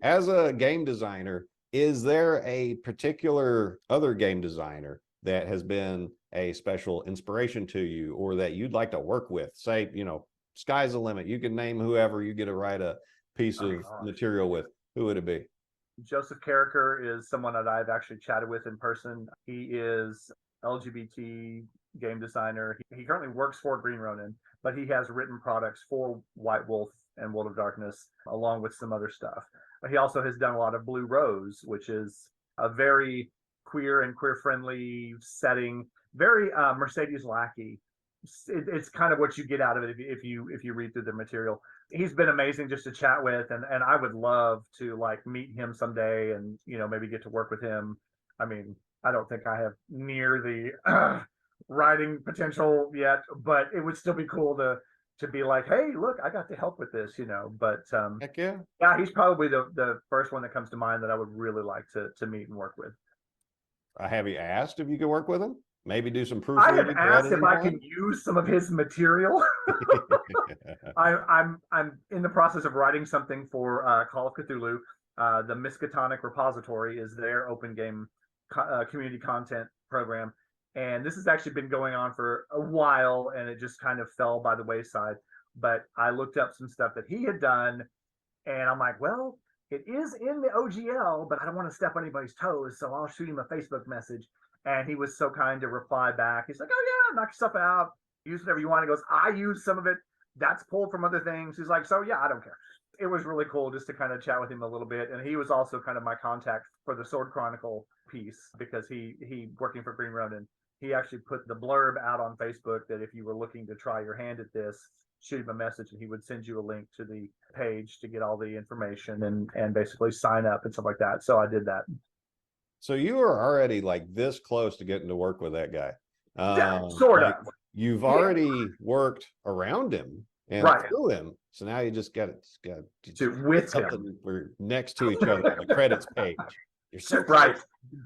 as a game designer, is there a particular other game designer that has been a special inspiration to you, or that you'd like to work with? Say, sky's the limit. You can name whoever you get to write a piece of material with. Who would it be? Joseph Carricker is someone that I've actually chatted with in person. He is LGBT game designer. He currently works for Green Ronin, but he has written products for White Wolf and World of Darkness, along with some other stuff. He also has done a lot of Blue Rose, which is a very queer and queer-friendly setting, very Mercedes Lackey. It's kind of what you get out of it if you read through the material. He's been amazing just to chat with, and I would love to meet him someday and maybe get to work with him. I mean, I don't think I have near the writing potential yet, but it would still be cool to be like, hey, look, I got to help with this, But Heck yeah. Yeah, he's probably the first one that comes to mind that I would really like to meet and work with. Have you asked if you could work with him? Maybe do some proofreading? I have asked if I can use some of his material. I'm in the process of writing something for Call of Cthulhu. The Miskatonic Repository is their open game community content program. And this has actually been going on for a while, and it just kind of fell by the wayside. But I looked up some stuff that he had done, and I'm like, well, it is in the OGL, but I don't want to step on anybody's toes, so I'll shoot him a Facebook message. And he was so kind to reply back. He's like, oh, yeah, knock yourself out. Use whatever you want. He goes, I use some of it. That's pulled from other things. He's like, so, yeah, I don't care. It was really cool just to kind of chat with him a little bit. And he was also kind of my contact for the Sword Chronicle piece, because he working for Green Ronin, he actually put the blurb out on Facebook that if you were looking to try your hand at this, shoot him a message and he would send you a link to the page to get all the information and basically sign up and stuff like that. So I did that. So you were already this close to getting to work with that guy. Yeah, sort of. You've already worked around him and through him. So now you just got to with something. him. We're next to each other on the credits page. You're so right.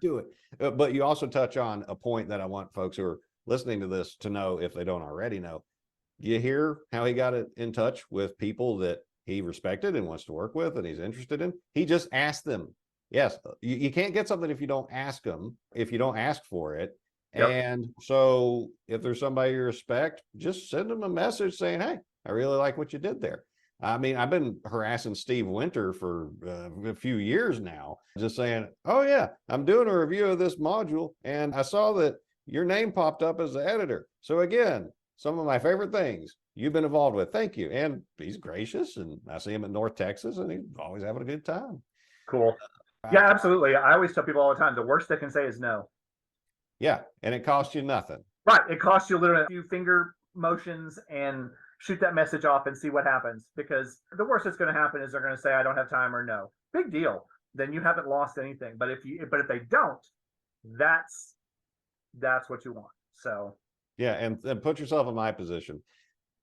Do it. But you also touch on a point that I want folks who are listening to this to know, if they don't already know. You hear how he got in touch with people that he respected and wants to work with and he's interested in? He just asked them. Yes, you can't get something if you don't ask them, if you don't ask for it. Yep. And so if there's somebody you respect, just send them a message saying, hey, I really like what you did there. I mean, I've been harassing Steve Winter for a few years now, just saying, oh, yeah, I'm doing a review of this module, and I saw that your name popped up as the editor. So again, some of my favorite things you've been involved with. Thank you. And he's gracious, and I see him in North Texas, and he's always having a good time. Cool. Yeah, absolutely. I always tell people all the time, the worst they can say is no. Yeah, and it costs you nothing. Right. It costs you literally a few finger motions and shoot that message off and see what happens. Because the worst that's going to happen is they're going to say, I don't have time, or no. Big deal. Then you haven't lost anything. But if they don't, that's what you want. So yeah, and put yourself in my position.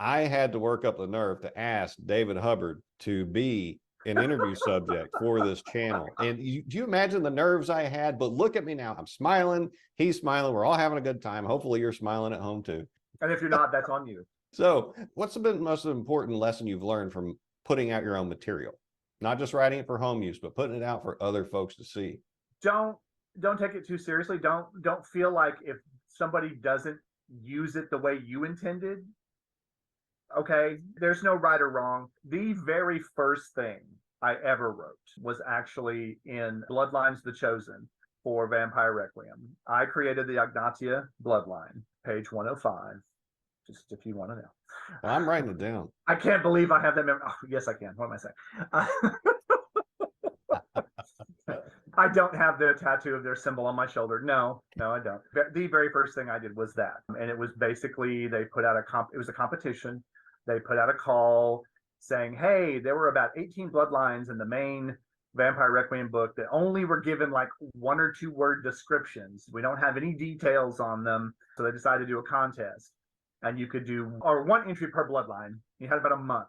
I had to work up the nerve to ask David Hubbard to be an interview subject for this channel. And do you imagine the nerves I had? But look at me now. I'm smiling. He's smiling. We're all having a good time. Hopefully you're smiling at home too. And if you're not, that's on you. So what's been the most important lesson you've learned from putting out your own material? Not just writing it for home use, but putting it out for other folks to see. Don't take it too seriously. Don't feel like if somebody doesn't use it the way you intended, okay, there's no right or wrong. The very first thing I ever wrote was actually in Bloodlines the Chosen for Vampire Requiem. I created the Agnatia bloodline, page 105, just if you want to know. Well, I'm writing it down. I can't believe I have that memory. Oh, yes, I can. What am I saying? I don't have the tattoo of their symbol on my shoulder. No, I don't. The very first thing I did was that. And it was basically, they put out it was a competition. They put out a call saying, hey, there were about 18 bloodlines in the main Vampire Requiem book that only were given 1 or 2 word descriptions. We don't have any details on them. So they decided to do a contest. And you could do 1 entry per bloodline. You had about a month.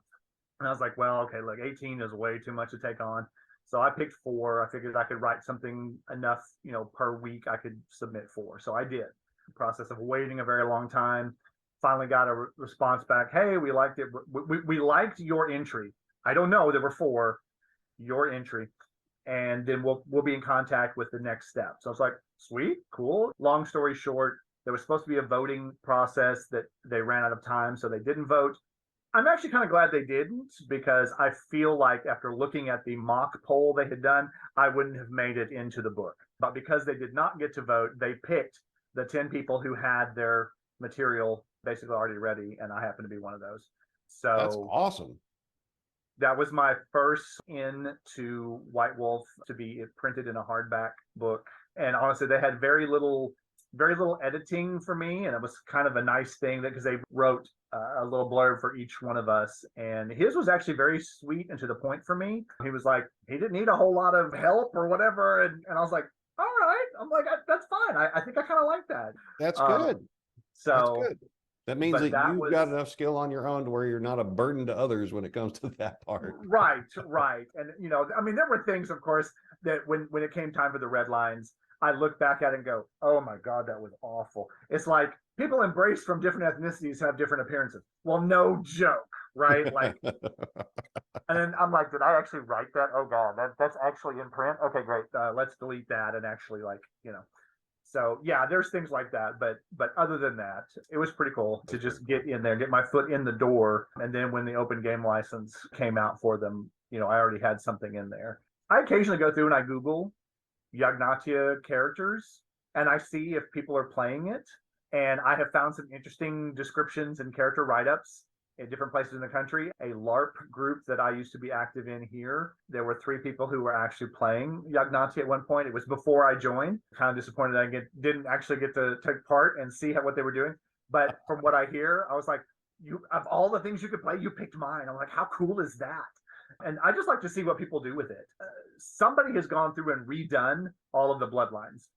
And I was like, well, okay, 18 is way too much to take on. So I picked 4. I figured I could write something enough, per week I could submit 4. So I did. The process of waiting a very long time. Finally got a response back. Hey, we liked it. We liked your entry. I don't know. There were 4. Your entry. and then we'll be in contact with the next step. So I was like, sweet, cool. Long story short, there was supposed to be a voting process that they ran out of time, so they didn't vote. I'm actually kind of glad they didn't, because I feel like after looking at the mock poll they had done, I wouldn't have made it into the book. But because they did not get to vote, they picked the 10 people who had their material basically already ready, and I happen to be one of those. So That's awesome. That was my first into White Wolf to be printed in a hardback book. And honestly, they had very little editing for me, and it was kind of a nice thing that because they wrote a little blurb for each one of us, and his was actually very sweet and to the point for me. He was like, he didn't need a whole lot of help or whatever, and I was like, all right. I'm like, that's fine. I think I kind of like that. That's good. So that's good. That means that you've got enough skill on your own to where you're not a burden to others when it comes to that part. Right. And I mean, there were things, of course, that when it came time for the red lines, I look back at it and go, oh my God, that was awful. It's like people embraced from different ethnicities have different appearances. Well, no joke, right? Like, and then I'm like, did I actually write that? Oh God, that's actually in print. Okay, great. Let's delete that and actually So yeah, there's things like that, but other than that, it was pretty cool to just get in there, get my foot in the door, and then when the open game license came out for them, I already had something in there. I occasionally go through and I Google Yagnatia characters, and I see if people are playing it, and I have found some interesting descriptions and character write-ups in different places in the country. A LARP group that I used to be active in here, there were 3 people who were actually playing Yagnatia at one point. It was before I joined. Kind of disappointed I didn't actually get to take part and see what they were doing. But from what I hear, I was like, of all the things you could play, you picked mine. I'm like, how cool is that? And I just like to see what people do with it. Somebody has gone through and redone all of the bloodlines.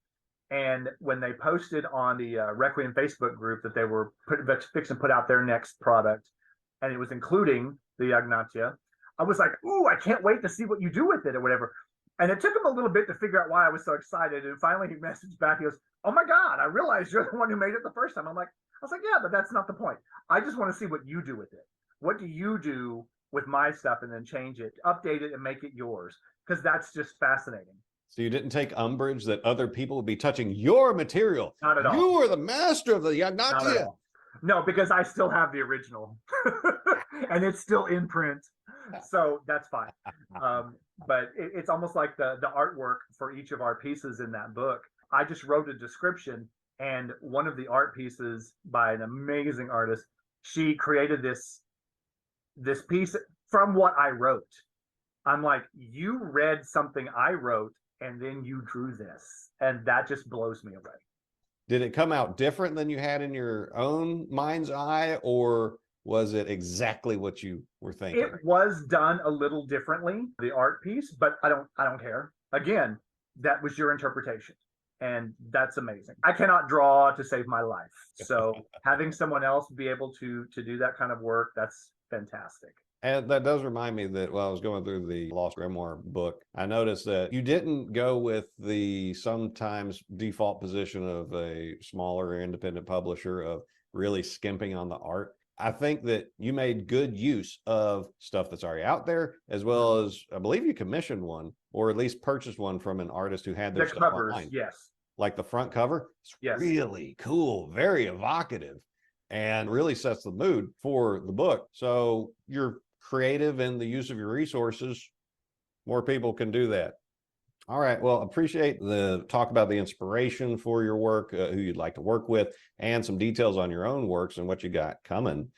And when they posted on the Requiem Facebook group that they were fixing to put out their next product, and it was including the Yagnatia, I was like, ooh, I can't wait to see what you do with it or whatever. And it took him a little bit to figure out why I was so excited. And finally he messaged back, he goes, oh my God, I realized you're the one who made it the first time. I was like, yeah, but that's not the point. I just want to see what you do with it. What do you do with my stuff, and then change it, update it, and make it yours? Because that's just fascinating. So you didn't take umbrage that other people would be touching your material? Not at all. You are the master of the Yagnatia. No, because I still have the original and it's still in print. So that's fine. But it's almost like the artwork for each of our pieces in that book. I just wrote a description, and one of the art pieces by an amazing artist, she created this piece from what I wrote. I'm like, you read something I wrote and then you drew this, and that just blows me away. Did it come out different than you had in your own mind's eye, or was it exactly what you were thinking? It was done a little differently, the art piece, but I don't care. Again, that was your interpretation, and that's amazing. I cannot draw to save my life. So having someone else be able to do that kind of work, that's fantastic. And that does remind me that while I was going through the Lost Grimoire book, I noticed that you didn't go with the sometimes default position of a smaller independent publisher of really skimping on the art. I think that you made good use of stuff that's already out there, as well as I believe you commissioned one, or at least purchased one from an artist who had their stuff covers, online. yes. Like the front cover. It's really cool, very evocative, and really sets the mood for the book. So you're creative in the use of your resources. More people can do that. All right. Well, appreciate the talk about the inspiration for your work, who you'd like to work with, and some details on your own works and what you got coming.